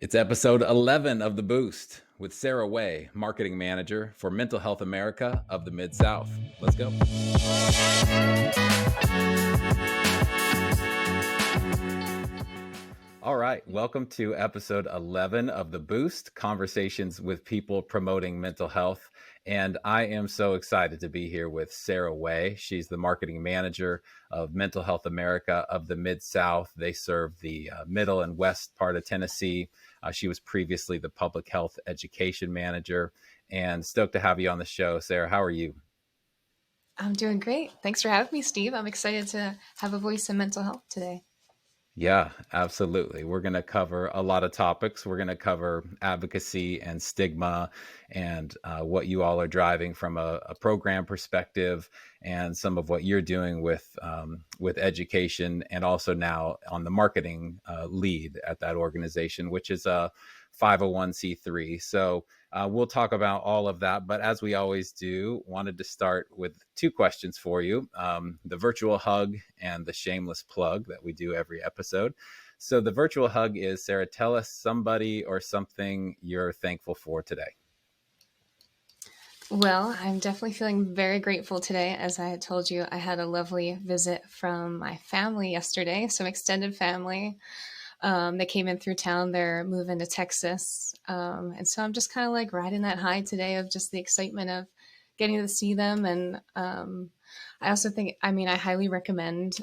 It's episode 11 of The Boost with Sarah Weyh, marketing manager for Mental Health America of the MidSouth. Let's go. All right. Welcome to episode 11 of The Boost, conversations with people promoting mental health. And I am so excited to be here with Sarah Weyh. She's the marketing manager of Mental Health America of the Mid-South. They serve the middle and west part of Tennessee. She was previously the public health education manager. And stoked to have you on the show. Sarah, how are you? I'm doing great. Thanks for having me, Steve. I'm excited to have a voice in mental health today. Yeah, absolutely. We're going to cover a lot of topics. We're going to cover advocacy and stigma and what you all are driving from a program perspective and some of what you're doing with education and also now on the marketing lead at that organization, which is a 501c3. So we'll talk about all of that. But as we always do, wanted to start with two questions for you, the virtual hug and the shameless plug that we do every episode. So the virtual hug is, Sarah, tell us somebody or something you're thankful for today. Well, I'm definitely feeling very grateful today. As I had told you, I had a lovely visit from my family yesterday, some extended family. They came in through town. They're moving to Texas. And so I'm just kind of like riding that high today of just the excitement of getting to see them. And I also think, I highly recommend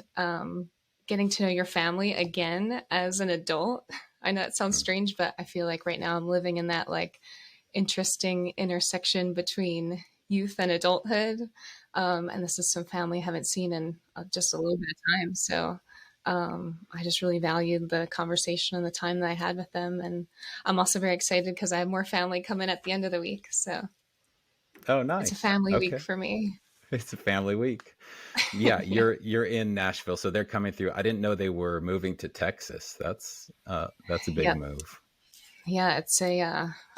getting to know your family again as an adult. I know it sounds strange, but I feel like right now I'm living in that like interesting intersection between youth and adulthood. And this is some family I haven't seen in just a little bit of time. So I just really valued the conversation and the time that I had with them. And I'm also very excited because I have more family coming at the end of the week. So Oh, it's a nice. family week Okay. for me. It's a family week. Yeah, Yeah. you're in Nashville, so they're coming through. I didn't know they were moving to Texas. That's a big Yeah. move. Yeah.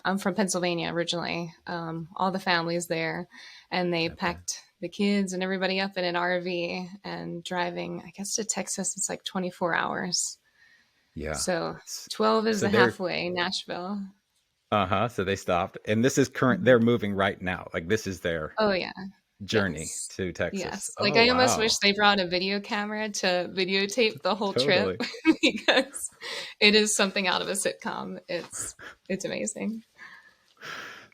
I'm from Pennsylvania originally. All the families there, and they Okay. packed the kids and everybody up in an RV and driving, I guess, to Texas. It's like 24 hours. Yeah. So 12 is So the they're halfway, Nashville. so they stopped. And this is current, they're moving right now. Like this is their Oh, yeah. journey Yes. to Texas. Yes. Like Oh I almost wish wow. they brought a video camera to videotape the whole trip Totally. because it is something out of a sitcom. It's amazing.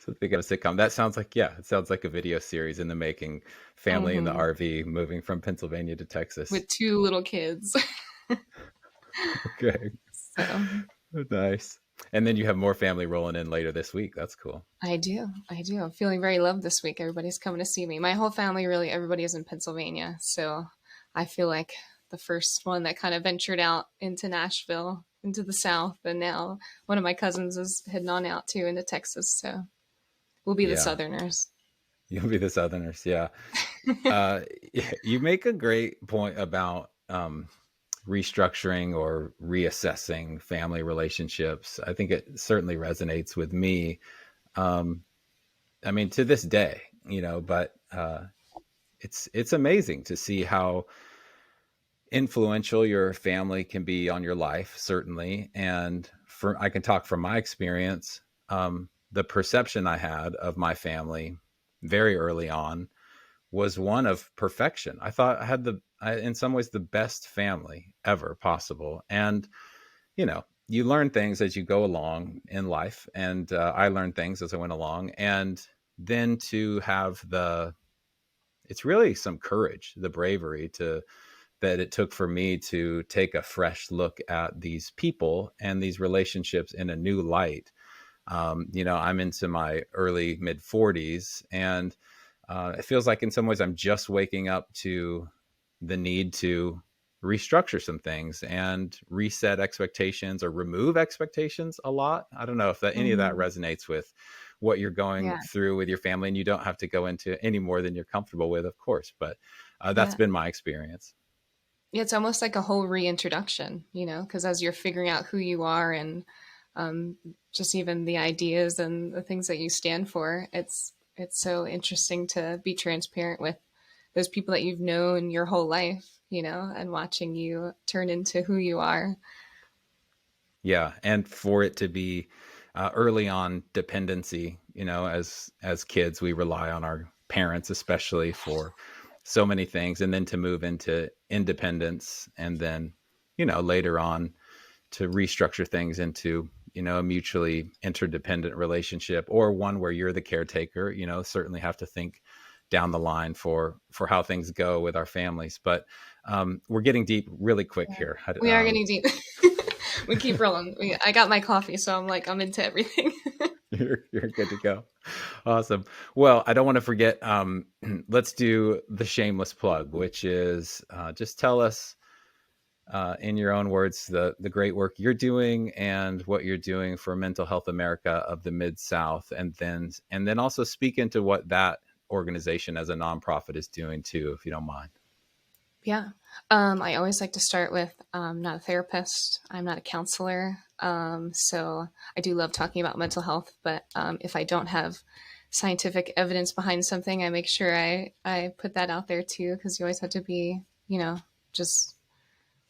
So think of a sitcom. That sounds like, yeah, it sounds like a video series in the making. Family in the Hmm. RV moving from Pennsylvania to Texas. With two little kids. Okay. So Nice. And then you have more family rolling in later this week. That's cool. I do. I do. I'm feeling very loved this week. Everybody's coming to see me. My whole family, really, everybody is in Pennsylvania. So I feel like the first one that kind of ventured out into Nashville, into the South. And now one of my cousins is heading on out too into Texas. So we'll be the Yeah. Southerners. You'll be the Southerners. Yeah. Uh, you make a great point about restructuring or reassessing family relationships. I think it certainly resonates with me. Um, I mean, to this day, but it's amazing to see how influential your family can be on your life, certainly. And I can talk from my experience. The perception I had of my family very early on was one of perfection. I thought I had in some ways, the best family ever possible. And, you learn things as you go along in life. And I learned things as I went along. And then to have it's really some courage, the bravery that it took for me to take a fresh look at these people and these relationships in a new light. I'm into my early mid 40s, and it feels like in some ways I'm just waking up to the need to restructure some things and reset expectations or remove expectations a lot. I don't know if any of that Hmm. resonates with what you're going Yeah. through with your family, and you don't have to go into any more than you're comfortable with, of course, but that's Yeah. been my experience. Yeah, it's almost like a whole reintroduction, because as you're figuring out who you are and um, just even the ideas and the things that you stand for, it's so interesting to be transparent with those people that you've known your whole life, and watching you turn into who you are. Yeah. And for it to be early on dependency, as kids, we rely on our parents, especially for so many things. And then to move into independence and then, later on to restructure things into, a mutually interdependent relationship or one where you're the caretaker, certainly have to think down the line for how things go with our families. But we're getting deep really quick Yeah. here. We are getting deep. We keep rolling. I got my coffee, so I'm into everything. You're good to go. Awesome. Well, I don't want to forget. Let's do the shameless plug, which is just tell us in your own words the great work you're doing and what you're doing for Mental Health America of the MidSouth, and then also speak into what that organization as a nonprofit is doing too, if you don't mind. Yeah. I always like to start with I'm not a therapist, I'm not a counselor. So I do love talking about mental health, but if I don't have scientific evidence behind something, I make sure I put that out there too, because you always have to be, just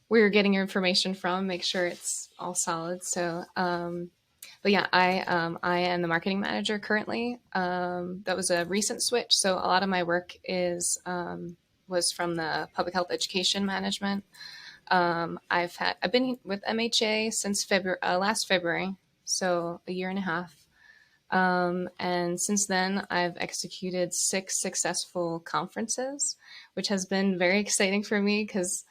where you're getting your information from, make sure it's all solid. So, but yeah, I am the marketing manager currently. That was a recent switch. So a lot of my work was from the public health education management. I've been with MHA since February, last February, so a year and a half. And since then, I've executed 6 successful conferences, which has been very exciting for me because,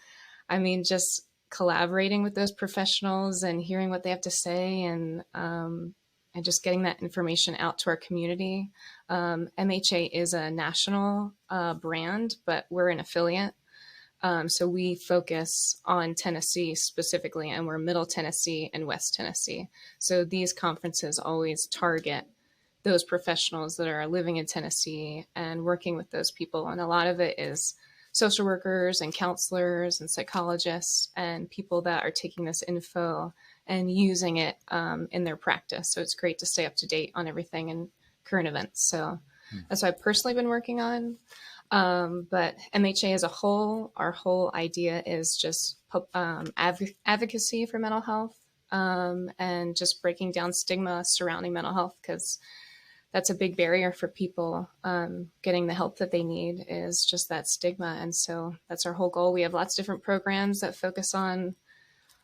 just collaborating with those professionals and hearing what they have to say, and just getting that information out to our community. MHA is a national brand, but we're an affiliate. So we focus on Tennessee specifically, and we're Middle Tennessee and West Tennessee. So these conferences always target those professionals that are living in Tennessee and working with those people. And a lot of it is social workers and counselors and psychologists and people that are taking this info and using it in their practice. So it's great to stay up to date on everything and current events. So that's what I've personally been working on. But MHA as a whole, our whole idea is just advocacy for mental health, and just breaking down stigma surrounding mental health, because that's a big barrier for people getting the help that they need, is just that stigma. And so that's our whole goal. We have lots of different programs that focus on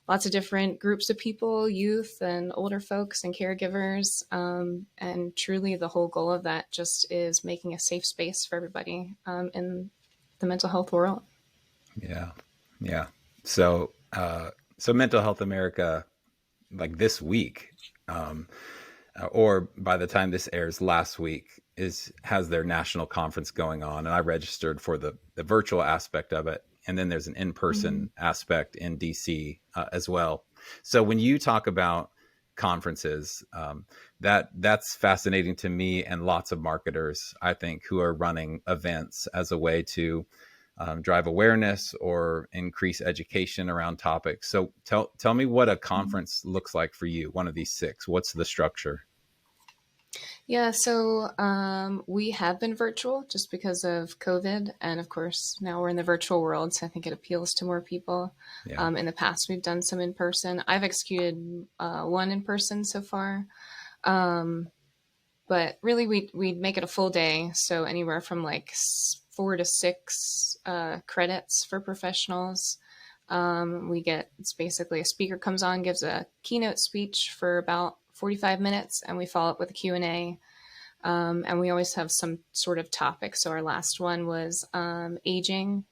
lots of different groups of people, youth and older folks and caregivers. And truly the whole goal of that just is making a safe space for everybody in the mental health world. Yeah. Yeah. So Mental Health America, like this week, or by the time this airs last week, has their national conference going on, and I registered for the virtual aspect of it, and then there's an in-person aspect in DC as well. So when you talk about conferences, that's fascinating to me and lots of marketers, I think, who are running events as a way to drive awareness or increase education around topics. So tell me what a conference looks like for you. One of these 6. What's the structure? Yeah, so we have been virtual just because of COVID. And of course, now we're in the virtual world. So I think it appeals to more people. Yeah. In the past, we've done some in person. I've executed one in person so far. But really, we'd make it a full day. So anywhere from like 4 to 6 credits for professionals. It's basically a speaker comes on, gives a keynote speech for about 45 minutes, and we follow up with a Q&A. And we always have some sort of topic. So our last one was aging.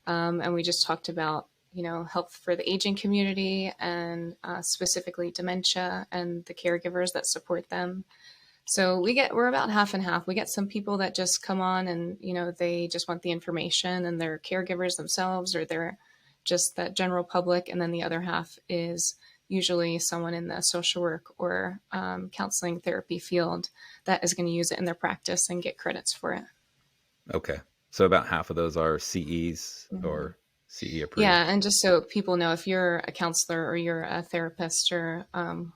And we just talked about, health for the aging community, and specifically dementia and the caregivers that support them. So we're about half and half. We get some people that just come on and, they just want the information, and they're caregivers themselves, or they're just that general public. And then the other half is usually someone in the social work or counseling therapy field that is going to use it in their practice and get credits for it. Okay. So about half of those are CEs or CE approved. Yeah. And just so people know, if you're a counselor or you're a therapist or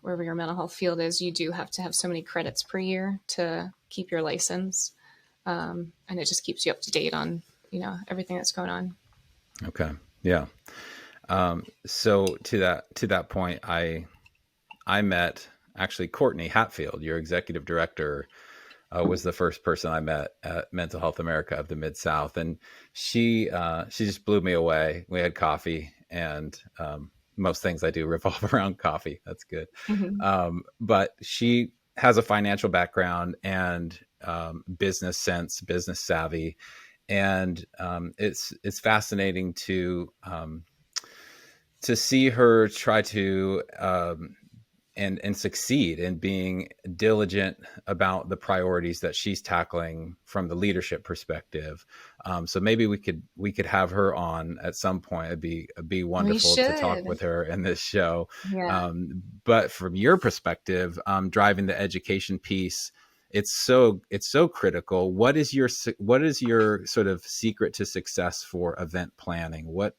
wherever your mental health field is, you do have to have so many credits per year to keep your license. And it just keeps you up to date on, everything that's going on. Okay. Yeah. So to that point, I I met actually Courtney Hatfield, your executive director, was the first person I met at Mental Health America of the MidSouth, and she just blew me away. We had coffee, and most things I do revolve around coffee. That's good. Hmm. But she has a financial background and business sense, business savvy, and it's fascinating to see her try to and succeed in being diligent about the priorities that she's tackling from the leadership perspective. So maybe we could have her on at some point. It'd be We wonderful to talk should. with her in this show. Yeah. But from your perspective, driving the education piece, it's so critical. What is your sort of secret to success for event planning? What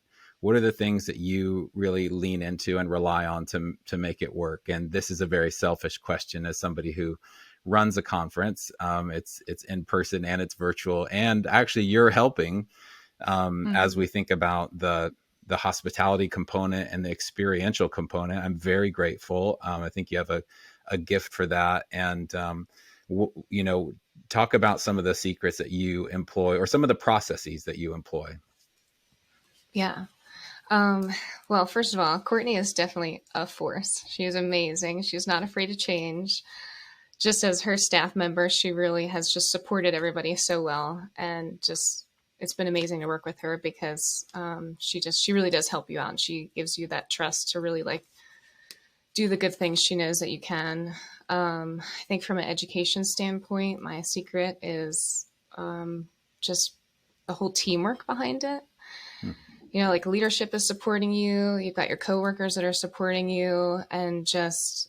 are the things that you really lean into and rely on to make it work? And this is a very selfish question as somebody who runs a conference. It's in person and it's virtual, and actually you're helping as Hmm. we think about the hospitality component and the experiential component. I'm very grateful. I think you have a gift for that, and you know, talk about some of the secrets that you employ or some of the processes that you employ. Yeah. Um, well, first of all, Courtney is definitely a force. She is amazing. She's not afraid to change. Just as her staff member, she really has just supported everybody so well, and just it's been amazing to work with her because she really does help you out. And she gives you that trust to really like do the good things she knows that you can. I think from an education standpoint, my secret is just the whole teamwork behind it. Hmm. You know, like leadership is supporting you, you've got your coworkers that are supporting you, and just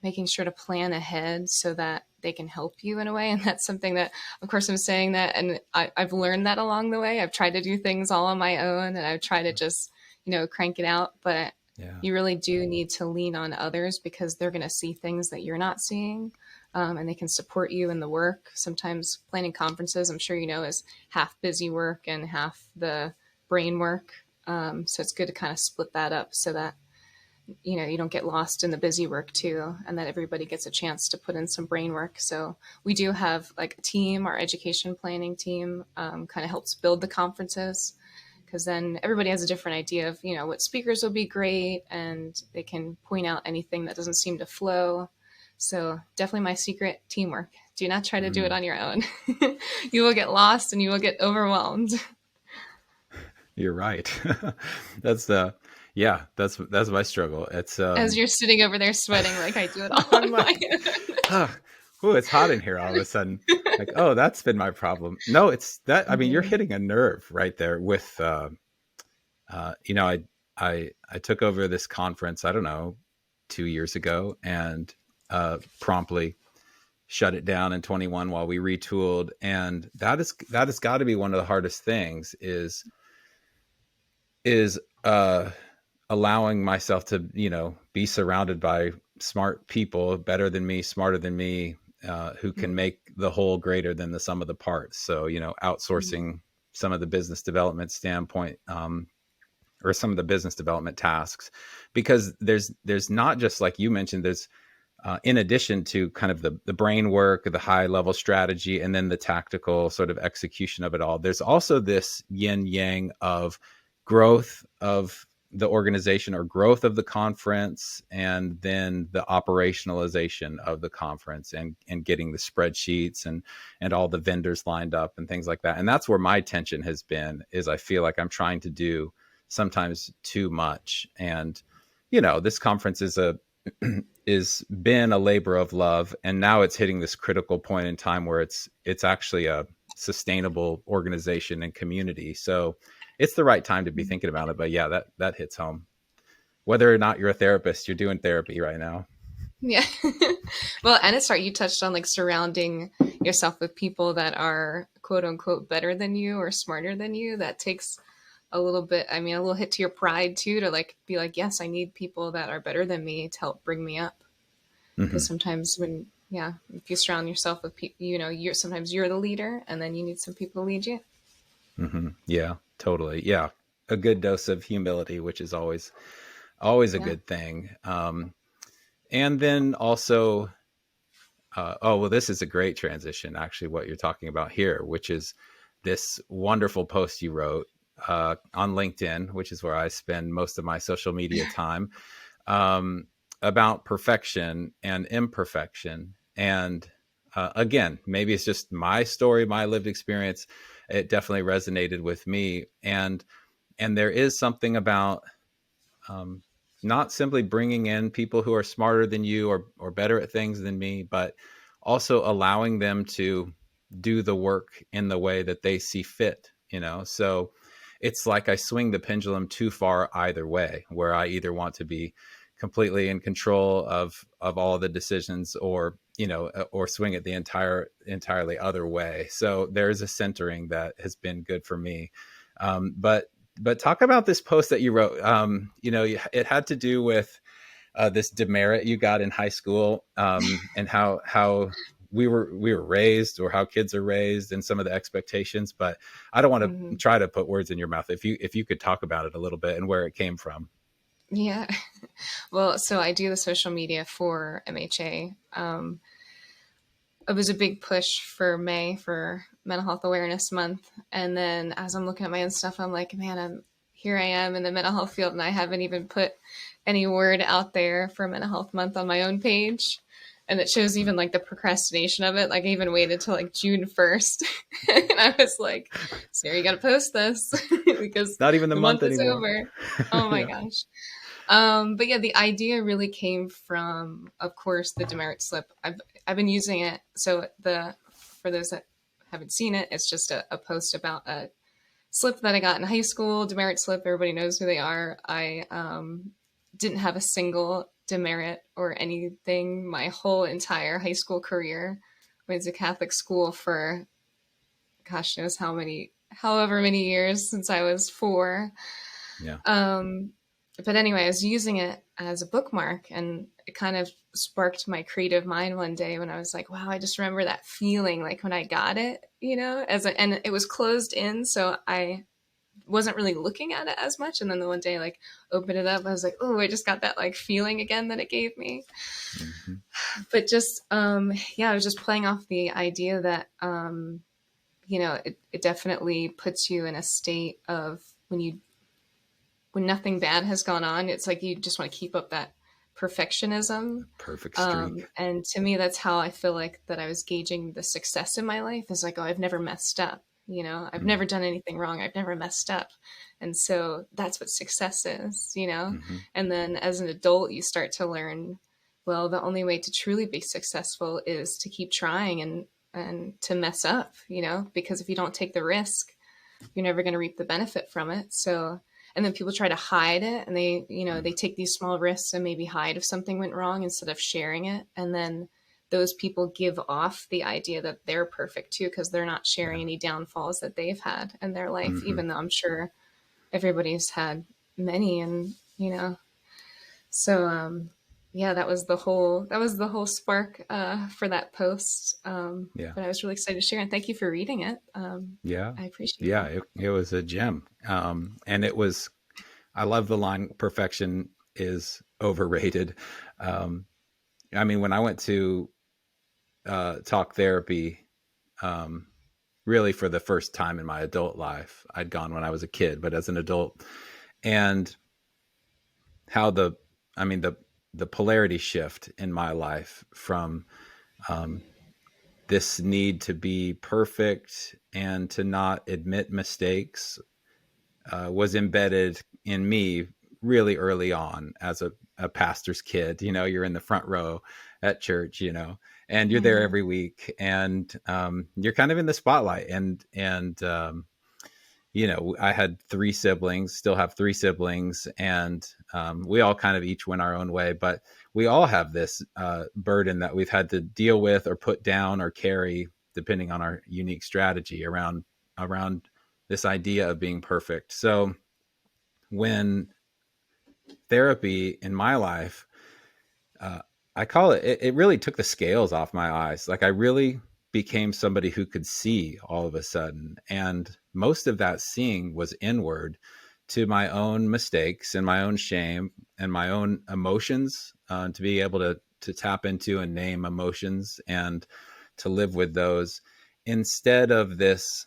making sure to plan ahead so that they can help you in a way. And that's something that, of course, I'm saying that, and I've learned that along the way. I've tried to do things all on my own, and I've tried to just, crank it out. But Yeah. you really do need to lean on others because they're going to see things that you're not seeing. And they can support you in the work. Sometimes planning conferences, I'm sure you know, is half busy work and half the brain work. So it's good to kind of split that up so that you don't get lost in the busy work too, and that everybody gets a chance to put in some brain work. So we do have like a team, our education planning team, kind of helps build the conferences because then everybody has a different idea of what speakers will be great, and they can point out anything that doesn't seem to flow. So definitely my secret: teamwork. Do not try to do it Mm. on your own. You will get lost and you will get overwhelmed. You're right. That's the yeah, that's my struggle. It's As you're sitting over there sweating, like I do it all I'm on my like, own. oh, it's hot in here all of a sudden. Like, oh, that's been my problem. No, it's that I mean, you're Mhm. hitting a nerve right there with you know, I took over this conference, I don't know, 2 years ago, and promptly shut it down in 21 while we retooled. And that has got to be one of the hardest things is allowing myself to be surrounded by smart people, better than me, smarter than me, who can Mhm. make the whole greater than the sum of the parts. So Mhm. outsourcing some of the business development standpoint, or some of the business development tasks, because there's not just like you mentioned, there's in addition to kind of the brain work, the high level strategy, and then the tactical sort of execution of it all, there's also this yin yang of growth of the organization or growth of the conference, and then the operationalization of the conference, and getting the spreadsheets and all the vendors lined up and things like that. And that's where my tension has been, is I feel like I'm trying to do sometimes too much. And this conference is been a labor of love, and now it's hitting this critical point in time where it's actually a sustainable organization and community. So it's the right time to be thinking about it. But yeah, that hits home. Whether or not you're a therapist, you're doing therapy right now. Yeah. Well, and it's right. You touched on like surrounding yourself with people that are quote unquote better than you or smarter than you. That takes a little bit, I mean, a little hit to your pride too, to like be like, yes, I need people that are better than me to help bring me up. Hmm. Because sometimes when, yeah, if you surround yourself with people, sometimes you're the leader and then you need some people to lead you. Hmm. Yeah, totally. Yeah, a good dose of humility, which is always a Yeah. good thing. and then also, oh, well, this is a great transition, actually, what you're talking about here, which is this wonderful post you wrote on LinkedIn, which is where I spend most of my social media time, um, about perfection and imperfection. And again, maybe it's just my story, my lived experience. It definitely resonated with me. And there is something about um, not simply bringing in people who are smarter than you or better at things than me, but also allowing them to do the work in the way that they see fit, you know? So it's like I swing the pendulum too far either way, where I either want to be completely in control of all the decisions, or, you know, or swing it the entirely other way. So there's a centering that has been good for me. But talk about this post that you wrote. You know, it had to do with this demerit you got in high school, and how we were raised, or how kids are raised, and some of the expectations. But I don't want to Hmm. try to put words in your mouth. If you could talk about it a little bit and where it came from. Yeah. Well, so I do the social media for MHA. It was a big push for May for Mental Health Awareness Month. And then as I'm looking at my own stuff, I'm like, man, here I am in the mental health field, and I haven't even put any word out there for Mental Health Month on my own page. And it shows even like the procrastination of it. Like I even waited till like June 1st. And I was like, Sarah, you got to post this because Not even the the month month is anymore. over. Oh my Yeah. gosh. But yeah, the idea really came from, of course, the demerit slip. I've been using it. So for those that haven't seen it, it's just a post about a slip that I got in high school. Demerit slip. Everybody knows who they are. I didn't have a single demerit or anything my whole entire high school career. Went to Catholic school for gosh knows however many years since I was 4. Yeah. Um, but anyway, I was using it as a bookmark, and it kind of sparked my creative mind one day when I was like, wow, I just remember that feeling like when I got it, and it was closed in. So I wasn't really looking at it as much. And then the one day, like, opened it up, I was like, oh, I just got that like feeling again that it gave me. Mm-hmm. But just, yeah, I was just playing off the idea that, it definitely puts you in a state of when nothing bad has gone on, it's like you just want to keep up that perfectionism. Perfect streak. And to me, that's how I feel like that I was gauging the success in my life is like, oh, I've never messed up. I've Mm-hmm. never done anything wrong. I've never messed up. And so that's what success is. Mm-hmm. And then as an adult, you start to learn, well, the only way to truly be successful is to keep trying and to mess up, because if you don't take the risk, you're never going to reap the benefit from it. So, and then people try to hide it, and they take these small risks and maybe hide if something went wrong instead of sharing it. And then those people give off the idea that they're perfect too, because they're not sharing Yeah. any downfalls that they've had in their life, Mm-hmm. even though I'm sure everybody's had many. And so yeah, that was the whole spark for that post. Yeah. But I was really excited to share, and thank you for reading it. Yeah. I appreciate Yeah. that. It was a gem. And it was, I love the line, perfection is overrated. Um, I mean, when I went to talk therapy, um, really for the first time in my adult life, I'd gone when I was a kid, but as an adult, and how I mean, the polarity shift in my life from um, this need to be perfect and to not admit mistakes was embedded in me really early on as a pastor's kid. You know, you're in the front row at church, you know, and you're there Mhm. every week, and you're kind of in the spotlight. And you know, I had 3 siblings, still have 3 siblings, and we all kind of each went our own way, but we all have this burden that we've had to deal with or put down or carry, depending on our unique strategy around this idea of being perfect. So when therapy in my life, uh, I call it really took the scales off my eyes. Like I really became somebody who could see all of a sudden. And most of that seeing was inward to my own mistakes and my own shame and my own emotions to be able to tap into and name emotions and to live with those instead of this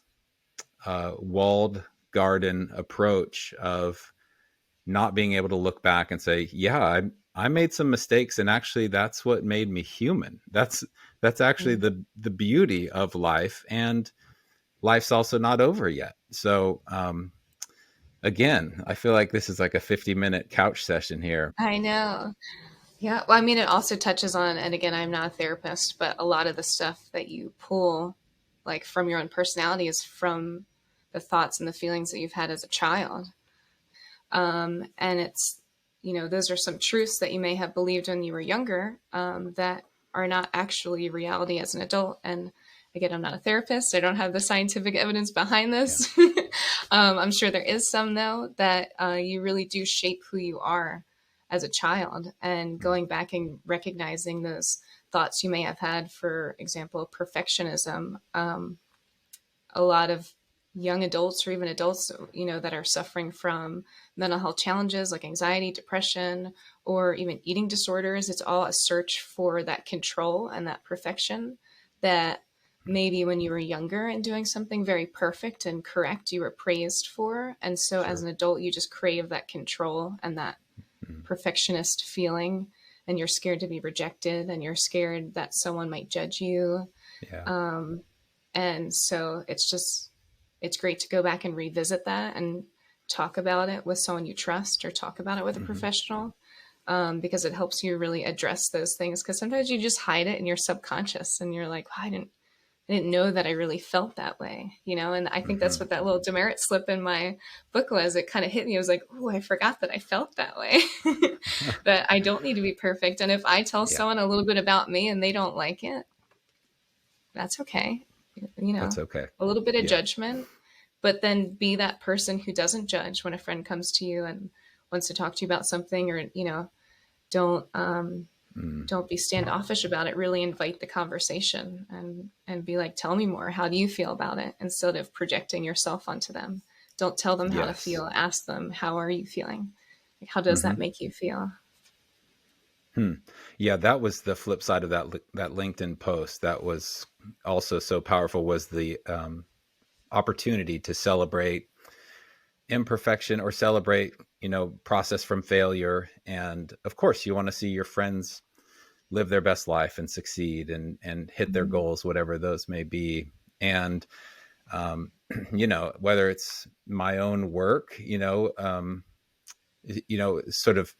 walled garden approach of not being able to look back and say, yeah, I made some mistakes, and actually that's what made me human. That's actually Mm. the beauty of life, and life's also not over yet. So again, I feel like this is like a 50-minute couch session here. I know. Yeah. Well, I mean, it also touches on, and again, I'm not a therapist, but a lot of the stuff that you pull, like from your own personality, is from the thoughts and the feelings that you've had as a child. And it's, those are some truths that you may have believed when you were younger, that are not actually reality as an adult. And again, I'm not a therapist. I don't have the scientific evidence behind Yeah. this. I'm sure there is some, though, that you really do shape who you are as a child. And Mm. going back and recognizing those thoughts you may have had, for example, perfectionism. A lot of young adults or even adults, that are suffering from mental health challenges like anxiety, depression, or even eating disorders, it's all a search for that control and that perfection that maybe when you were younger and doing something very perfect and correct, you were praised for. And so as Sure. an adult, you just crave that control and that Mm. perfectionist feeling. And you're scared to be rejected, and you're scared that someone might judge you. Yeah. Um, and so it's great to go back and revisit that and talk about it with someone you trust, or talk about it with a Mm-hmm. professional, because it helps you really address those things. Because sometimes you just hide it in your subconscious, and you're like, well, I didn't know that I really felt that way, And I think that's Mm-hmm. what that little demerit slip in my book was. It kind of hit me. I was like, oh, I forgot that I felt that way, that I don't need to be perfect. And if I tell Yeah. someone a little bit about me and they don't like it, that's okay. That's okay. A little bit of Yeah. judgment, but then be that person who doesn't judge when a friend comes to you and wants to talk to you about something, or, don't, Mm. don't be standoffish about it. Really invite the conversation and be like, tell me more. How do you feel about it? Instead of projecting yourself onto them. Don't tell them how to Yes. feel. Ask them, how are you feeling? Like, how does Mm-hmm. that make you feel? Hmm. Yeah, that was the flip side of that LinkedIn post. That was also so powerful, was the opportunity to celebrate imperfection or celebrate, process from failure. And of course, you want to see your friends live their best life and succeed and hit their Mhm. goals, whatever those may be. And whether it's my own work, sort of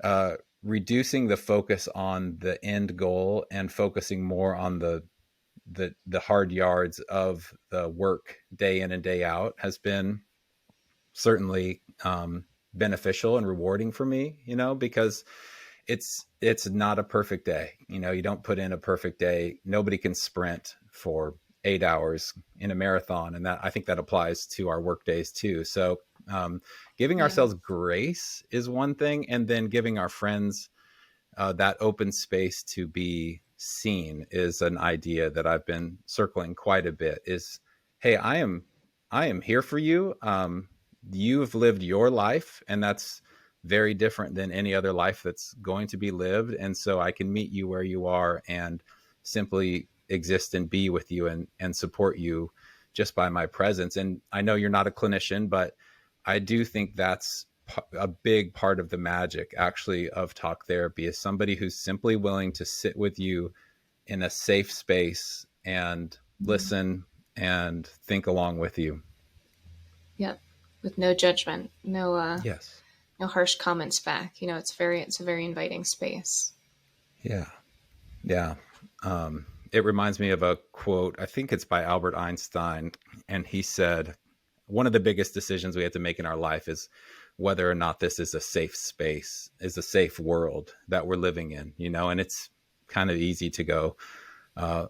uh, reducing the focus on the end goal and focusing more on the hard yards of the work day in and day out has been certainly beneficial and rewarding for me, because it's not a perfect day. You don't put in a perfect day. Nobody can sprint for 8 hours in a marathon, and that, I think that applies to our work days too. So giving Yeah. ourselves grace is one thing, and then giving our friends that open space to be seen is an idea that I've been circling quite a bit. Is, hey, I am here for you. You've lived your life, and that's very different than any other life that's going to be lived. And so I can meet you where you are and simply exist and be with you and support you just by my presence. And I know you're not a clinician, but I do think that's a big part of the magic, actually, of talk therapy, is somebody who's simply willing to sit with you in a safe space and Mhm. listen and think along with you. Yep. With no judgment, Yes. no harsh comments back. It's a very inviting space. Yeah. Yeah. It reminds me of a quote. I think it's by Albert Einstein. And he said, one of the biggest decisions we have to make in our life is whether or not this is a safe space, is a safe world that we're living in, and it's kind of easy uh,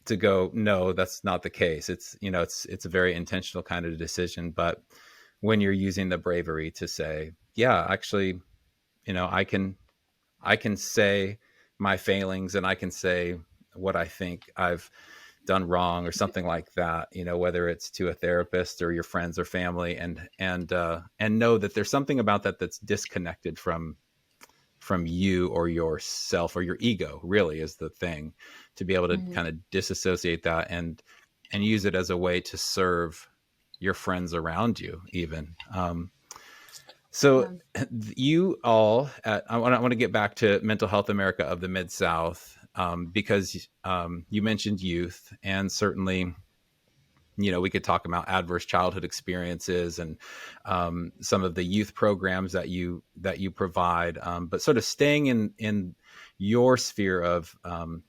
to go, no, that's not the case. It's a very intentional kind of decision. But when you're using the bravery to say, yeah, actually, I can say my failings, and I can say what I think I've done wrong or something like that, whether it's to a therapist or your friends or family, and know that there's something about that that's disconnected from from you or yourself, or your ego really is the thing, to be able to Hmm. kind of disassociate that and use it as a way to serve your friends around you even. So Yeah. you all I want to get back to Mental Health America of the Mid-South, because you mentioned youth, and certainly, we could talk about adverse childhood experiences and some of the youth programs that you provide, but sort of staying in your sphere of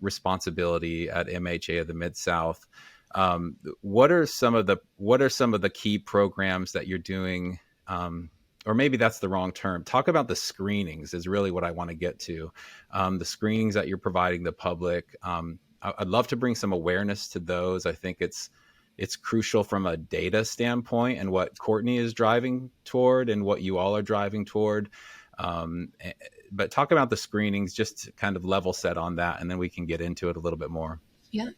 responsibility at MHA of the Mid-South. What are some of the key programs that you're doing? Or maybe that's the wrong term. Talk about the screenings is really what I want to get to. The screenings that you're providing the public. I'd love to bring some awareness to those. I think it's crucial from a data standpoint, and what Courtney is driving toward and what you all are driving toward. Um, eh, but talk about the screenings, just to kind of level set on that, and then we can get into it a little bit more. Yeah.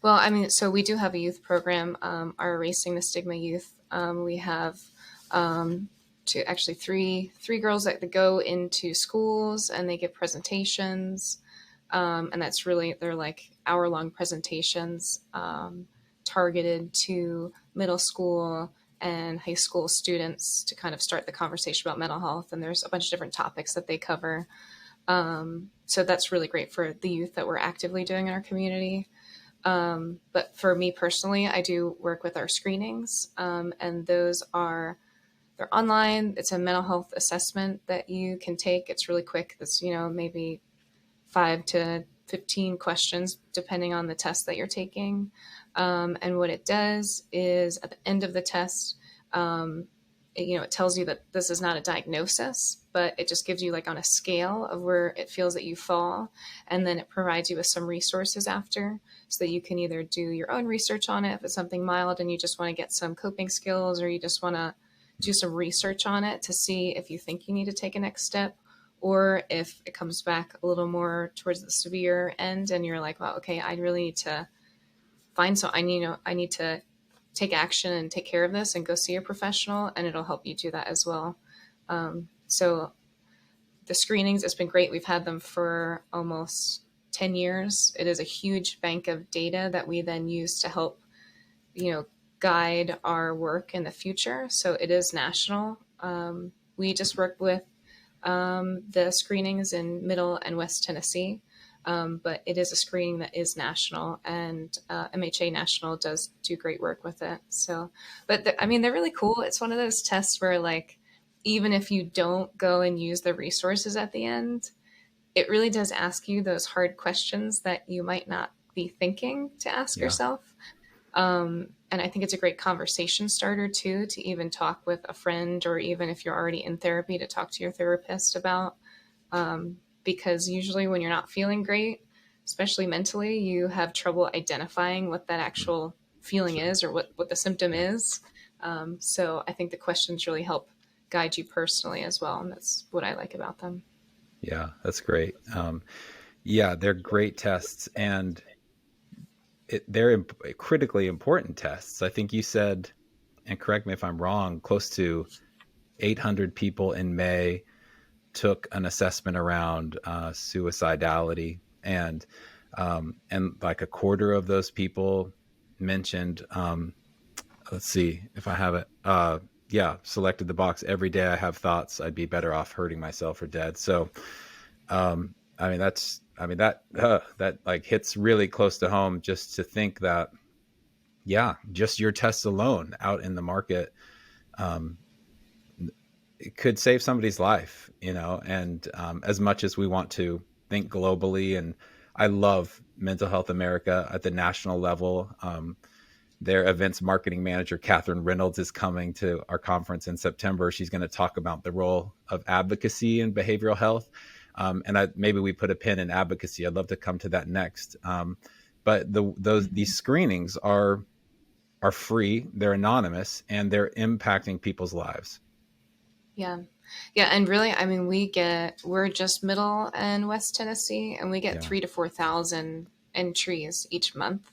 Well, I mean, so we do have a youth program, our Erasing the Stigma Youth. We have three girls that go into schools and they give presentations. And that's really, they're like hour-long presentations, targeted to middle school and high school students to kind of start the conversation about mental health. And there's a bunch of different topics that they cover. So that's really great for the youth that we're actively doing in our community. But for me personally, I do work with our screenings, and they're online. It's a mental health assessment that you can take. It's really quick. It's, maybe 5 to 15 questions, depending on the test that you're taking. And what it does is at the end of the test, it tells you that this is not a diagnosis, but it just gives you like on a scale of where it feels that you fall. And then it provides you with some resources after, so that you can either do your own research on it if it's something mild and you just want to get some coping skills, or you just want to do some research on it to see if you think you need to take a next step, or if it comes back a little more towards the severe end and you're like, well, okay, I really need to I need to take action and take care of this and go see a professional, and it'll help you do that as well. So the screenings, it's been great. We've had them for almost 10 years. It is a huge bank of data that we then use to help, guide our work in the future. So it is national. We just work with the screenings in Middle and West Tennessee. But it is a screening that is national, and MHA National does do great work with it. So, but I mean, they're really cool. It's one of those tests where, like, even if you don't go and use the resources at the end, it really does ask you those hard questions that you might not be thinking to ask Yeah. yourself. And I think it's a great conversation starter too, to even talk with a friend, or even if you're already in therapy, to talk to your therapist about. Because usually when you're not feeling great, especially mentally, you have trouble identifying what that actual feeling Sure. is, or what the symptom Yeah. is. So I think the questions really help guide you personally as well. And that's what I like about them. Yeah, that's great. Yeah, they're great tests, and they're critically important tests. I think you said, and correct me if I'm wrong, close to 800 people in May took an assessment around suicidality, and like a quarter of those people mentioned, let's see if I have it. Yeah, selected the box: every day I have thoughts I'd be better off hurting myself or dead. So, that like hits really close to home, just to think that, yeah, just your tests alone out in the market, um, it could save somebody's life, and as much as we want to think globally, and I love Mental Health America at the national level. Their events marketing manager, Catherine Reynolds, is coming to our conference in September. She's going to talk about the role of advocacy in behavioral health. And maybe we put a pin in advocacy. I'd love to come to that next. But these screenings are free, they're anonymous, and they're impacting people's lives. Yeah. Yeah. And really, I mean, we're just Middle and West Tennessee, and we get Yeah. 3 to 4 thousand entries each month,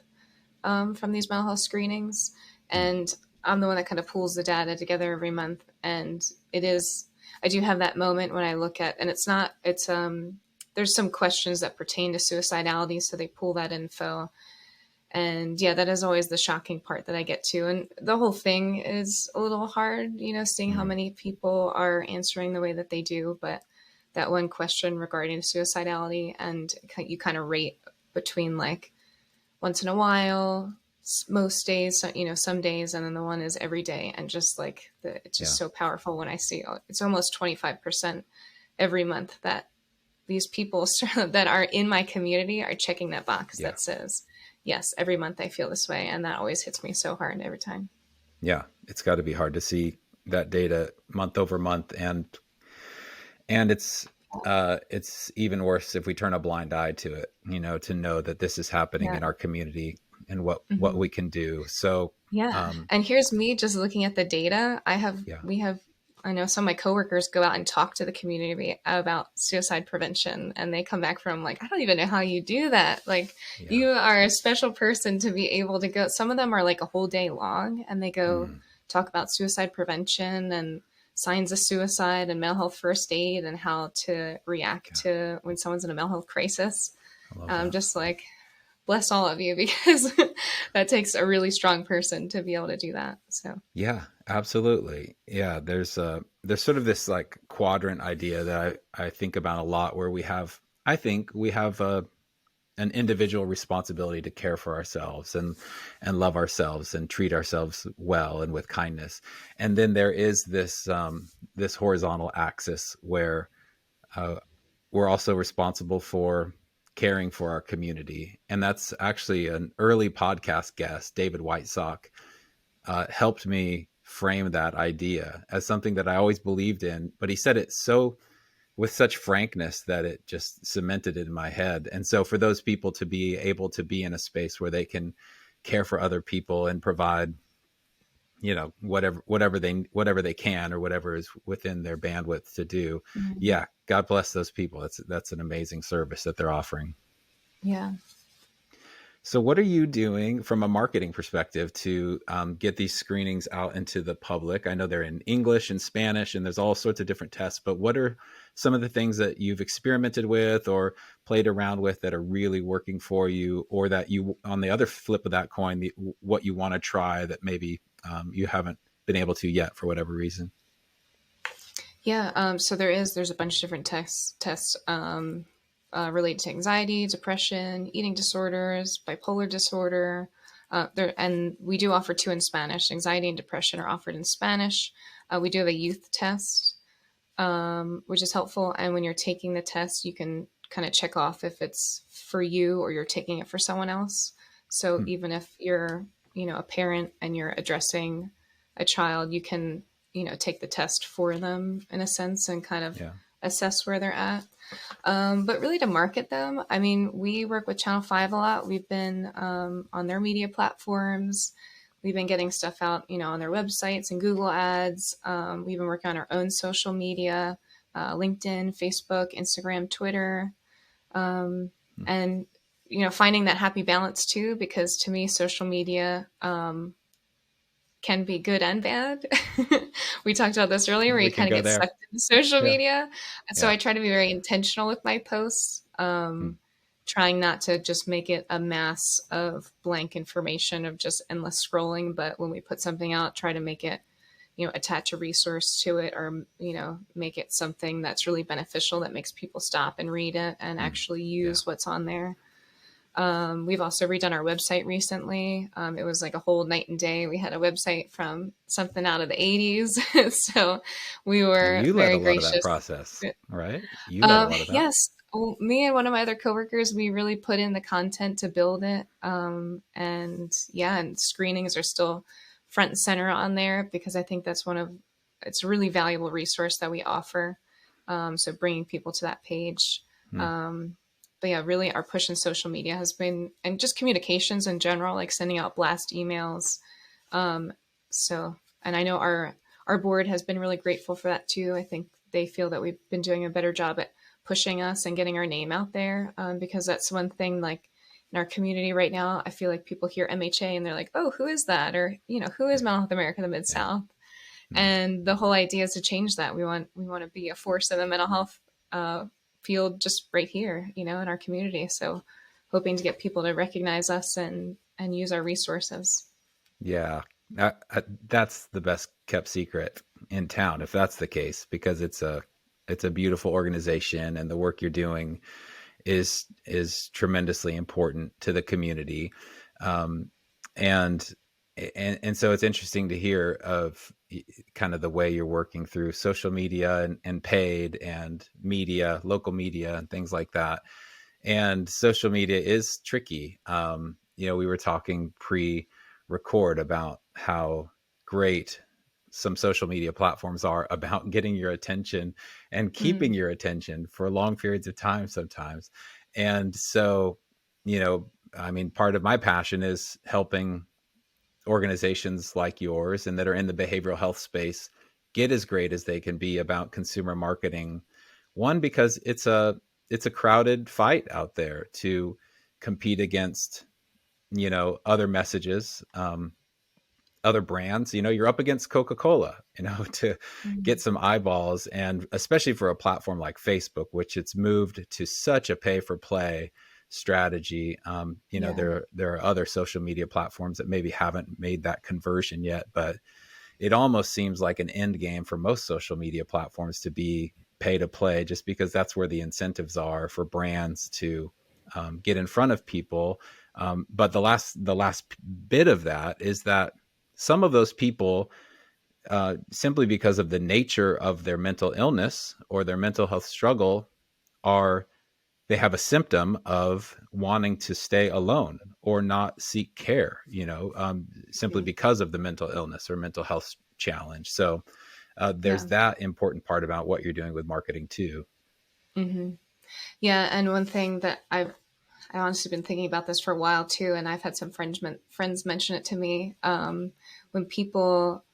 from these mental health screenings. Hmm. And I'm the one that kind of pulls the data together every month. And it is, I do have that moment when I look at, and there's some questions that pertain to suicidality, so they pull that info. And yeah, that is always the shocking part that I get to. And the whole thing is a little hard, seeing how Mm, many people are answering the way that they do. But that one question regarding suicidality, and you kind of rate between like once in a while, most days, some days, and then the one is every day. And just like it's just yeah. so powerful when I see it's almost 25% every month that these people that are in my community are checking that box Yeah. that says, yes, every month I feel this way. And that always hits me so hard every time. Yeah. It's got to be hard to see that data month over month. And it's even worse if we turn a blind eye to it, to know that this is happening Yeah. in our community and what Hmm. we can do. So, Yeah. um, And here's me just looking at the data. yeah, I know some of my coworkers go out and talk to the community about suicide prevention, and they come back from like, I don't even know how you do that. Like, yeah, you are a special person to be able to go. Some of them are like a whole day long, and they go mm, talk about suicide prevention and signs of suicide and mental health first aid and how to react yeah, to when someone's in a mental health crisis. I love that. Just like, bless all of you, because that takes a really strong person to be able to do that. So, Yeah, absolutely. Yeah, there's sort of this like quadrant idea that I think about a lot where I think we have an individual responsibility to care for ourselves and love ourselves and treat ourselves well and with kindness. And then there is this horizontal axis where uh, we're also responsible for caring for our community. And that's actually an early podcast guest, David Whitesock, helped me frame that idea as something that I always believed in. But he said it so with such frankness that it just cemented it in my head. And so for those people to be able to be in a space where they can care for other people and provide, whatever they can or whatever is within their bandwidth to do, mhm. yeah, God bless those people. That's an amazing service that they're offering. Yeah. So, what are you doing from a marketing perspective to get these screenings out into the public? I know they're in English and Spanish, and there's all sorts of different tests. But what are some of the things that you've experimented with or played around with that are really working for you, or that you, on the other flip of that coin, what you want to try that maybe you haven't been able to yet for whatever reason? Yeah, so there's a bunch of different tests related to anxiety, depression, eating disorders, bipolar disorder. And we do offer two in Spanish. Anxiety and depression are offered in Spanish. We do have a youth test, which is helpful. And when you're taking the test, you can kind of check off if it's for you or you're taking it for someone else. So Hmm. even if you're, a parent and you're addressing a child, you can, take the test for them in a sense and kind of Yeah. assess where they're at. But really to market them, I mean, we work with Channel 5 a lot. We've been on their media platforms. We've been getting stuff out, on their websites and Google ads. We've been working on our own social media, LinkedIn, Facebook, Instagram, Twitter, Hmm. and, finding that happy balance too, because to me, social media can be good and bad. We talked about this earlier where We you can kind of go get there. sucked into social Yeah. media. And so Yeah. I try to be very intentional with my posts, Hmm. trying not to just make it a mass of blank information of just endless scrolling. But when we put something out, try to make it, attach a resource to it or, make it something that's really beneficial that makes people stop and read it and Hmm. actually Yeah. use what's on there. We've also redone our website recently. It was like a whole night and day. We had a website from something out of the 80s. So we And were you led a very lot of that gracious. process, right? You led a lot of that. Yes. Well, me and one of my other coworkers, we really put in the content to build it. And yeah, and screenings are still front and center on there because I think it's a really valuable resource that we offer. So bringing people to that page. Hmm. Um, but yeah, really our push in social media has been, and just communications in general, like sending out blast emails. Um, so, and I know our board has been really grateful for that too. I think they feel that we've been doing a better job at pushing us and getting our name out there, because that's one thing like in our community right now. I feel like people hear MHA and they're like, oh, who is that? Or, who is Yeah. Mental Health America, the Yeah. Mid-South? Hmm. And the whole idea is to change that. We want to be a force in the mental health uh, field just right here, in our community. So hoping to get people to recognize us and use our resources. Yeah, that's the best kept secret in town, if that's the case, because it's a beautiful organization, and the work you're doing is tremendously important to the community, um, and and so it's interesting to hear of kind of the way you're working through social media and paid and media, local media, and things like that. And social media is tricky. We were talking pre-record about how great some social media platforms are about getting your attention and keeping Mm, your attention for long periods of time sometimes. And so, I mean, part of my passion is helping organizations like yours and that are in the behavioral health space get as great as they can be about consumer marketing. One, because it's a crowded fight out there to compete against, other messages, other brands. You're up against Coca-Cola, to get mm, some eyeballs, and especially for a platform like Facebook, which it's moved to such a pay for play strategy. yeah, There are other social media platforms that maybe haven't made that conversion yet, but it almost seems like an end game for most social media platforms to be pay to play, just because that's where the incentives are for brands to get in front of people. But the last bit of that is that some of those people, simply because of the nature of their mental illness or their mental health struggle, are they have a symptom of wanting to stay alone or not seek care, simply mm, because of the mental illness or mental health challenge. So there's yeah, that important part about what you're doing with marketing too. hmm yeah. And one thing that I honestly been thinking about this for a while too, and I've had some friends mention it to me. When people,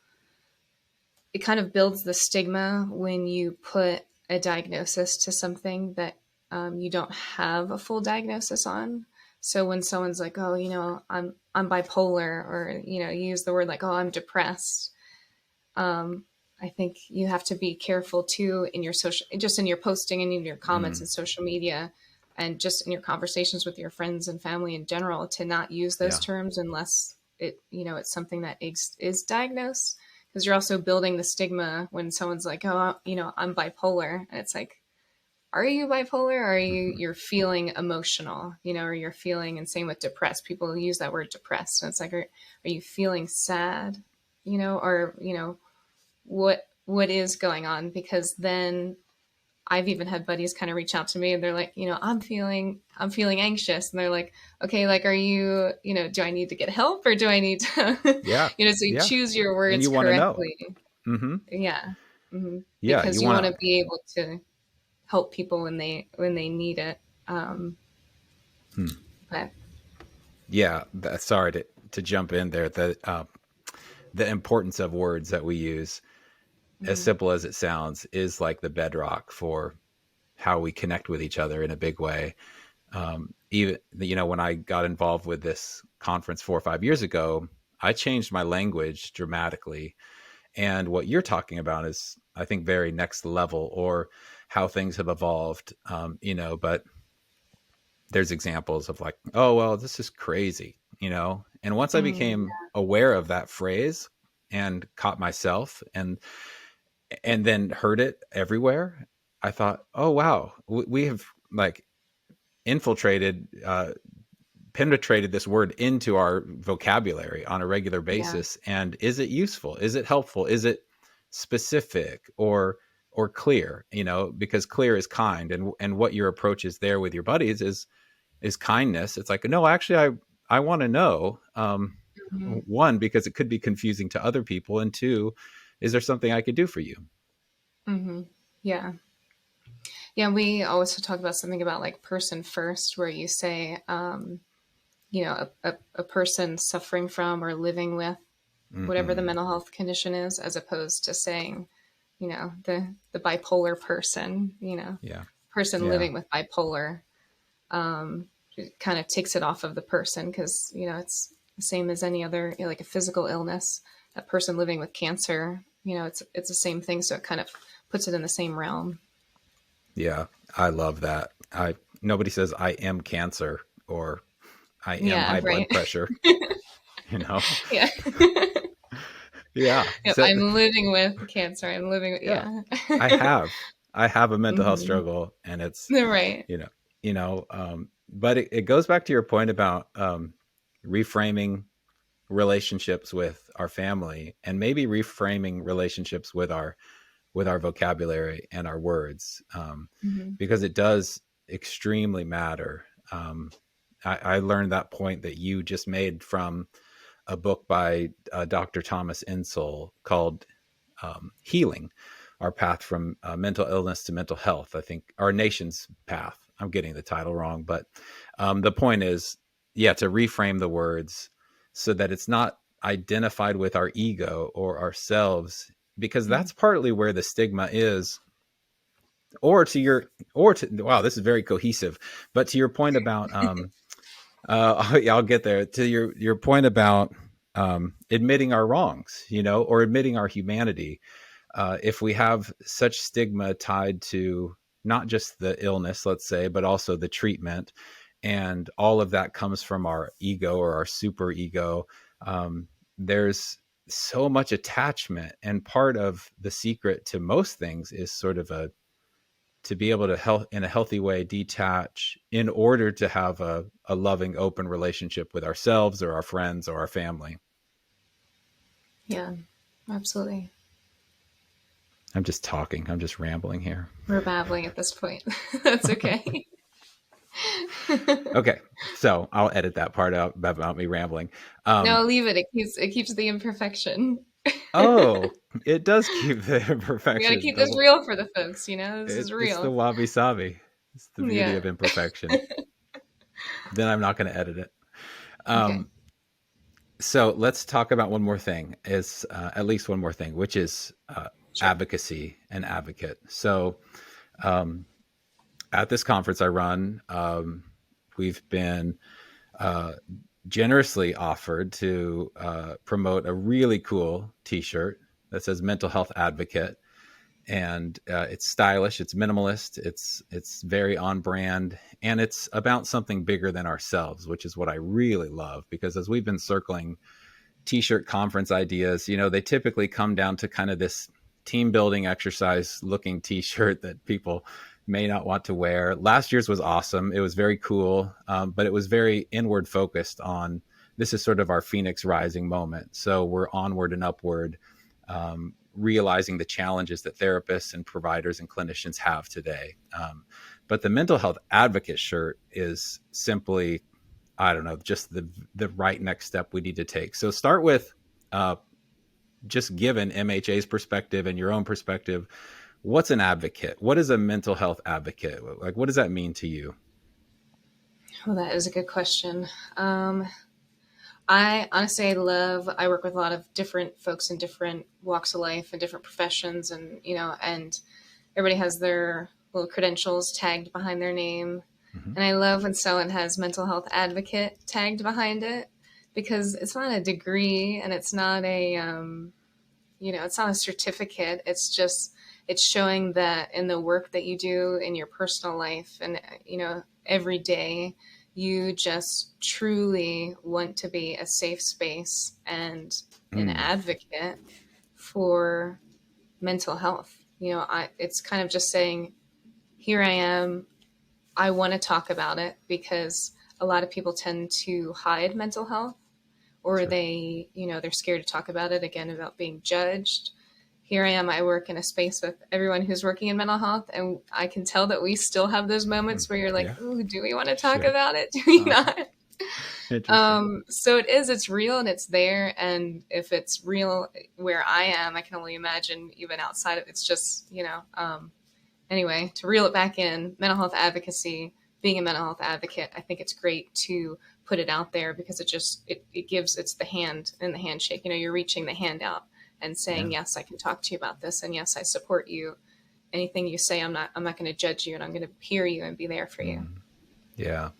it kind of builds the stigma when you put a diagnosis to something that you don't have a full diagnosis on. So when someone's like, "Oh, I'm bipolar," or you use the word like, "Oh, I'm depressed," um, I think you have to be careful too in your just in your posting and in your comments Mm, and social media, and just in your conversations with your friends and family in general, to not use those yeah. terms unless it's something that is diagnosed. Because you're also building the stigma when someone's like, "Oh, I'm bipolar," and it's like, are you bipolar? Or are Hmm. you're feeling emotional, or you're feeling, and same with depressed. People use that word depressed. And it's like, are you feeling sad? Or, what is going on? Because then I've even had buddies kind of reach out to me and they're like, I'm feeling anxious. And they're like, okay, like, are you, do I need to get help or do I need to, Yeah. so you Yeah. choose your And words you want to know. correctly. Hmm. Yeah. Yeah. Because You you want want to. to be able to help people when they need it. Um, Hmm. but Yeah. Sorry to jump in there. The importance of words that we use, as mm, simple as it sounds, is like the bedrock for how we connect with each other in a big way. Even when I got involved with this conference 4 or 5 years ago, I changed my language dramatically. And what you're talking about is, I think, very next level, or how things have evolved. But there's examples of like, oh well, this is crazy. And once I mm, became aware of that phrase and caught myself and then heard it everywhere, I thought, oh wow, we have like infiltrated, penetrated this word into our vocabulary on a regular yeah, basis. And is it useful? Is it helpful? Is it specific or clear? Because clear is kind, and what your approach is there with your buddies is kindness. It's like, no, actually, I want to know. mm, One, because it could be confusing to other people, and two, is there something I could do for you? yeah. Yeah, we always talk about something about like person first, where you say, a person suffering from or living with whatever the Hmm. mental health condition is, as opposed to saying, the bipolar person, Yeah. person Yeah. living with bipolar. It kind of takes it off of the person because, it's the same as any other, like a physical illness. A person living with cancer, it's the same thing. So it kind of puts it in the same realm. Yeah, I love that. Nobody says I am cancer or I am Yeah, high right. blood pressure, you know? Yeah. Yeah. Yep, So I'm living with cancer. I'm living with, yeah, yeah. I have. I have a mental health Hmm. struggle, and it's, Right. you know, but it goes back to your point about reframing relationships with our family, and maybe reframing relationships with our vocabulary and our words, Hmm. because it does extremely matter. I learned that point that you just made from a book by Dr. Thomas Insel called Healing, Our Path from Mental Illness to Mental Health. I think Our Nation's Path. I'm getting the title wrong, but the point is, yeah, to reframe the words so that it's not identified with our ego or ourselves, because Hmm. that's partly where the stigma is. Or to your, or to, wow, this is very cohesive. But to your point about, yeah, I'll get there. To your point about admitting our wrongs, or admitting our humanity. If we have such stigma tied to not just the illness, let's say, but also the treatment, and all of that comes from our ego or our super ego, there's so much attachment. And part of the secret to most things is sort of to be able to help in a healthy way detach in order to have a loving, open relationship with ourselves or our friends or our family. Yeah, absolutely. I'm just talking. I'm just rambling here. We're babbling at this point. That's okay. Okay, so I'll edit that part out about me rambling. No, Um, leave it. It keeps the imperfection. oh, it does keep the We got to imperfection. keep this real for the folks. This is It's the real. wabi sabi. It's the beauty Yeah. of imperfection. Then I'm not going to edit it. Okay. Um, so let's talk about one more thing. Is at least one more thing, which is Sure. advocacy and advocate. So um, at this conference I run, we've been uh, generously offered to promote a really cool T-shirt that says "Mental Health Advocate," and it's stylish, it's minimalist, it's very on brand, and it's about something bigger than ourselves, which is what I really love. Because as we've been circling T-shirt conference ideas, they typically come down to kind of this team building exercise looking T-shirt that people may not want to wear. Last year's was awesome. It was very cool, but it was very inward focused on this is sort of our Phoenix rising moment. So we're onward and upward, realizing the challenges that therapists and providers and clinicians have today. But the mental health advocate shirt is simply, I don't know, just the right next step we need to take. So start with just given MHA's perspective and your own perspective. What's an advocate? What is a mental health advocate? Like, what does that mean to you? Well, that is a good question. I honestly, I work with a lot of different folks in different walks of life and different professions, and everybody has their little credentials tagged behind their name. Mm-hmm. And I love when someone has mental health advocate tagged behind it, because it's not a degree and it's not a certificate. It's showing that in the work that you do in your personal life and, every day, you just truly want to be a safe space and an Mm. advocate for mental health. It's kind of just saying, here I am. I want to talk about it, because a lot of people tend to hide mental health, or Sure. they're scared to talk about it, again, about being judged. Here I am. I work in a space with everyone who's working in mental health, and I can tell that we still have those Mm. moments where you're like, Yeah. ooh, do we want to talk Sure. about it? Do we Uh-huh. not? Interesting. So it's real and it's there. And if it's real where I am, I can only imagine even outside of it's just, anyway, to reel it back in, mental health advocacy, being a mental health advocate, I think it's great to put it out there, because it's the hand and the handshake. You're reaching the hand out and Yeah. saying, yes, I can talk to you about this, and yes, I support you. Anything you say, I'm not going to judge you, and I'm going to hear you and be there for you. Mm. Yeah.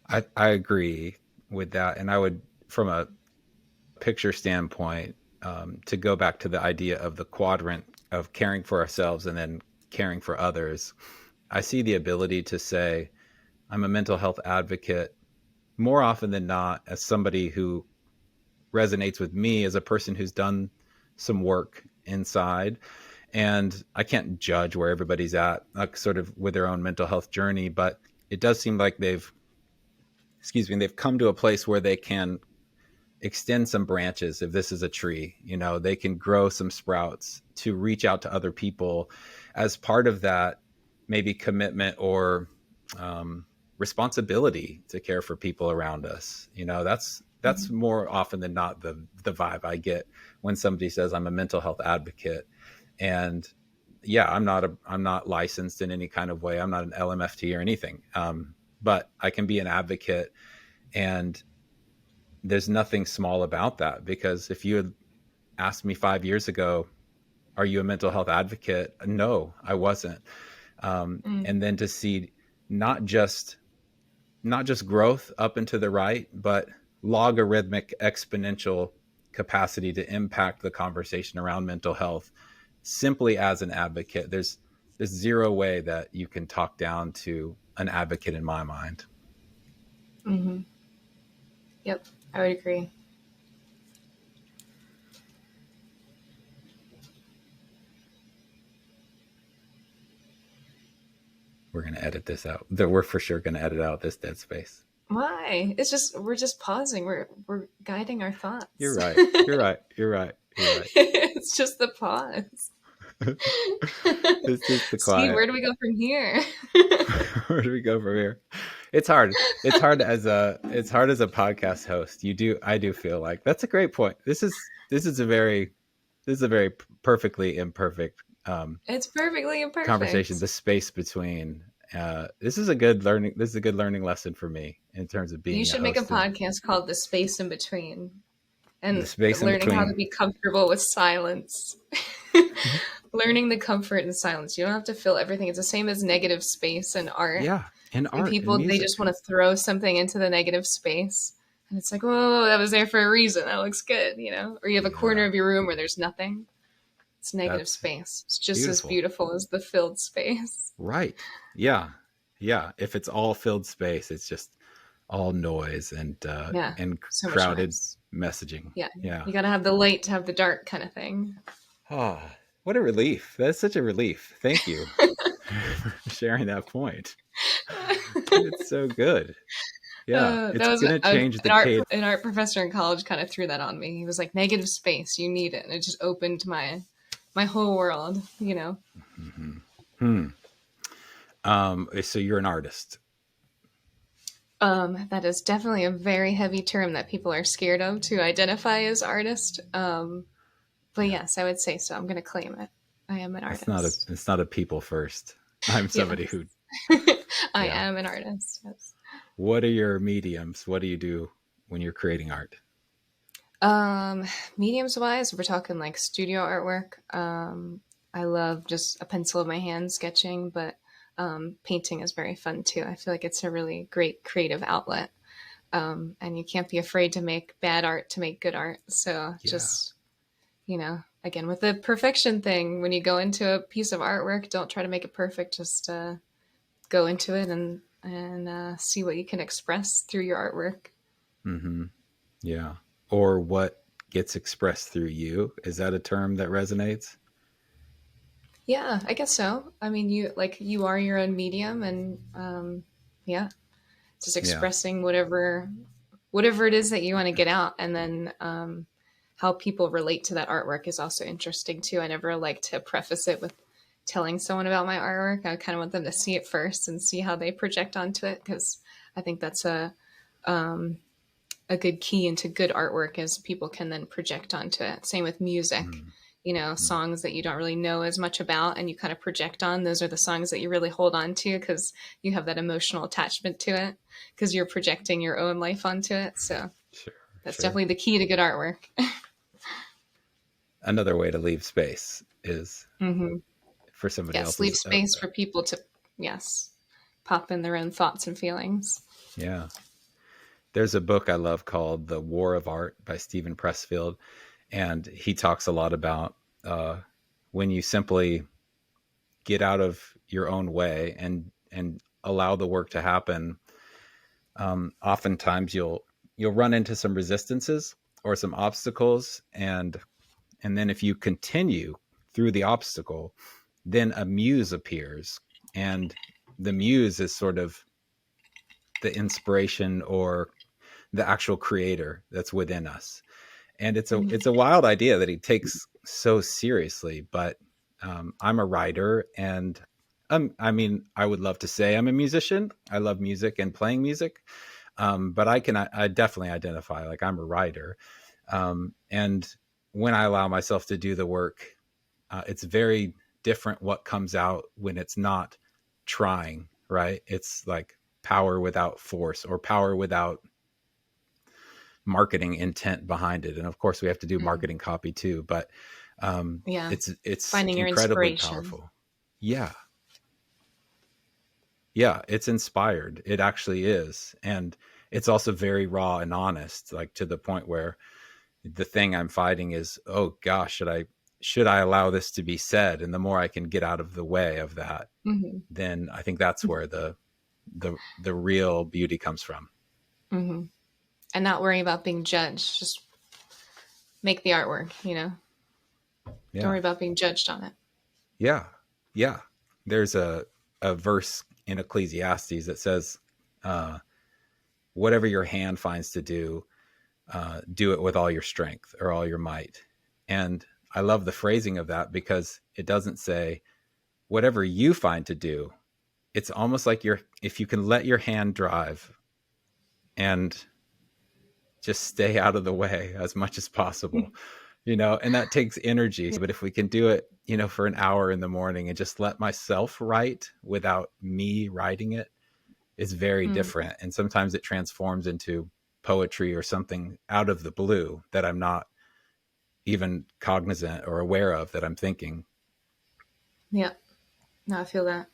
I agree with that. And I would, from a picture standpoint, to go back to the idea of the quadrant of caring for ourselves and then caring for others, I see the ability to say, I'm a mental health advocate more often than not as somebody who resonates with me as a person who's done some work inside. And I can't judge where everybody's at, like sort of with their own mental health journey, but it does seem like they've come to a place where they can extend some branches. If this is a tree, they can grow some sprouts to reach out to other people as part of that, maybe commitment or responsibility to care for people around us. That's more often than not the vibe I get when somebody says I'm a mental health advocate. And yeah, I'm not licensed in any kind of way. I'm not an LMFT or anything. But I can be an advocate, and there's nothing small about that, because if you had asked me 5 years ago, are you a mental health advocate? No, I wasn't. And then to see not just growth up and to the right, but logarithmic exponential capacity to impact the conversation around mental health simply as an advocate. There's zero way that you can talk down to an advocate in my mind. Mm-hmm. Yep, I would agree. We're going to edit this out. We're for sure going to edit out this dead space. Why? We're just pausing. We're guiding our thoughts. You're right. You're right. It's just the pause. This is the quiet. Steve, where do we go from here? Where do we go from here? It's hard. It's hard as a podcast host. I do feel like that's a great point. This is a very perfectly imperfect it's perfectly imperfect conversation. The space between this is a good learning lesson for me in terms of being. You should make a podcast called The Space in Between, and learning how to be comfortable with silence. Learning the comfort in silence. You don't have to fill everything. It's the same as negative space in art. Yeah, in art. And people, they just want to throw something into the negative space. And it's like, whoa, that was there for a reason. That looks good, Or you have a corner of your room where there's nothing. It's negative space. It's just as beautiful as the filled space. Right. Yeah. Yeah. If it's all filled space, it's just all noise and so crowded messaging. Yeah. Yeah. You got to have the light to have the dark kind of thing. Oh, what a relief. That's such a relief. Thank you for sharing that point. It's so good. Yeah. It's going to change the cadence. An art professor in college kind of threw that on me. He was like, negative space, you need it. And it just opened my whole world, Mm-hmm. So you're an artist. That is definitely a very heavy term that people are scared of, to identify as artist. But yes, I would say so. I'm going to claim it. I am an artist. It's not a people first. I'm somebody who. I am an artist. Yes. What are your mediums? What do you do when you're creating art? Mediums wise, we're talking like studio artwork. I love just a pencil in my hand sketching, but painting is very fun too. I feel like it's a really great creative outlet. And you can't be afraid to make bad art to make good art. So just, again, with the perfection thing, when you go into a piece of artwork, don't try to make it perfect. Just go into it and see what you can express through your artwork. Mm-hmm. Yeah. Or what gets expressed through you. Is that a term that resonates? Yeah, I guess so. I mean, you are your own medium, and just expressing whatever it is that you want to get out, and then how people relate to that artwork is also interesting too. I never like to preface it with telling someone about my artwork. I kind of want them to see it first and see how they project onto it, because I think that's a good key into good artwork, is people can then project onto it. Same with music. Songs that you don't really know as much about and you kind of project on, those are the songs that you really hold on to, because you have that emotional attachment to it, because you're projecting your own life onto it. So that's definitely the key to good artwork. Another way to leave space is for somebody else. Leave space for people to, pop in their own thoughts and feelings. Yeah. There's a book I love called The War of Art by Stephen Pressfield. And he talks a lot about when you simply get out of your own way and allow the work to happen. Oftentimes you'll run into some resistances or some obstacles, and then if you continue through the obstacle, then a muse appears, and the muse is sort of the inspiration or the actual creator that's within us. And Mhm. it's a wild idea that he takes so seriously. But I'm a writer, and I mean, I would love to say I'm a musician. I love music and playing music, but I definitely identify like I'm a writer. And when I allow myself to do the work, it's very different what comes out when it's not trying. Right? It's like power without force, or power without marketing intent behind it. And of course we have to do Mm. marketing copy too, but Yeah. it's Finding your incredibly inspiration. powerful. Yeah. Yeah, it's inspired. It actually is. And it's also very raw and honest, like to the point where the thing I'm fighting is, oh gosh, should I allow this to be said? And the more I can get out of the way of that, Hmm. then I think that's where the real beauty comes from. Hmm. And not worry about being judged. Just make the artwork, you know? Don't Yeah. worry about being judged on it. Yeah. Yeah. There's a verse in Ecclesiastes that says, uh, whatever your hand finds to do it with all your strength or all your might. And I love the phrasing of that, because it doesn't say whatever you find to do. It's almost like if you can let your hand drive and just stay out of the way as much as possible, and that takes energy. But if we can do it, for an hour in the morning and just let myself write without me writing it, is very Mm. different. And sometimes it transforms into poetry or something out of the blue that I'm not even cognizant or aware of that I'm thinking. Yeah. No, I feel that.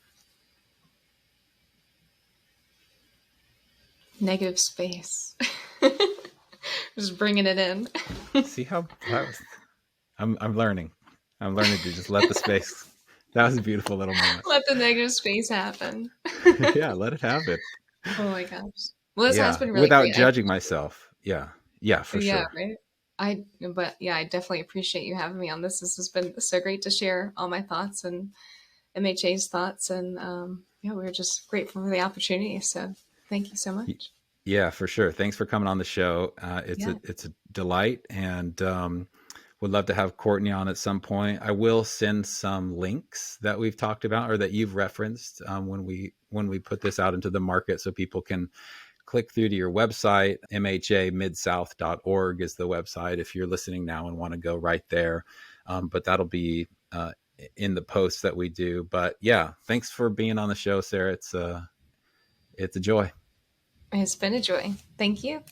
Negative space. Just bringing it in. See how that was? I'm learning. I'm learning to just let the space. That was a beautiful little moment. Let the negative space happen. Yeah, let it happen. Oh my gosh. Well, this has Yeah, been really without great. judging myself. Yeah, yeah, for Yeah, sure. right. But yeah, I definitely appreciate you having me on this. This has been so great to share all my thoughts and MHA's thoughts, and yeah, we are just grateful for the opportunity. So thank you so much. Yeah, for sure. Thanks for coming on the show. Yeah, It's a delight, and would love to have Courtney on at some point. I will send some links that we've talked about or that you've referenced when we put this out into the market, so people can click through to your website. MHAMidSouth.org is the website if you're listening now and want to go right there. But that'll be in the posts that we do. But yeah, thanks for being on the show, Sarah. It's a joy. it's been a joy. Thank you.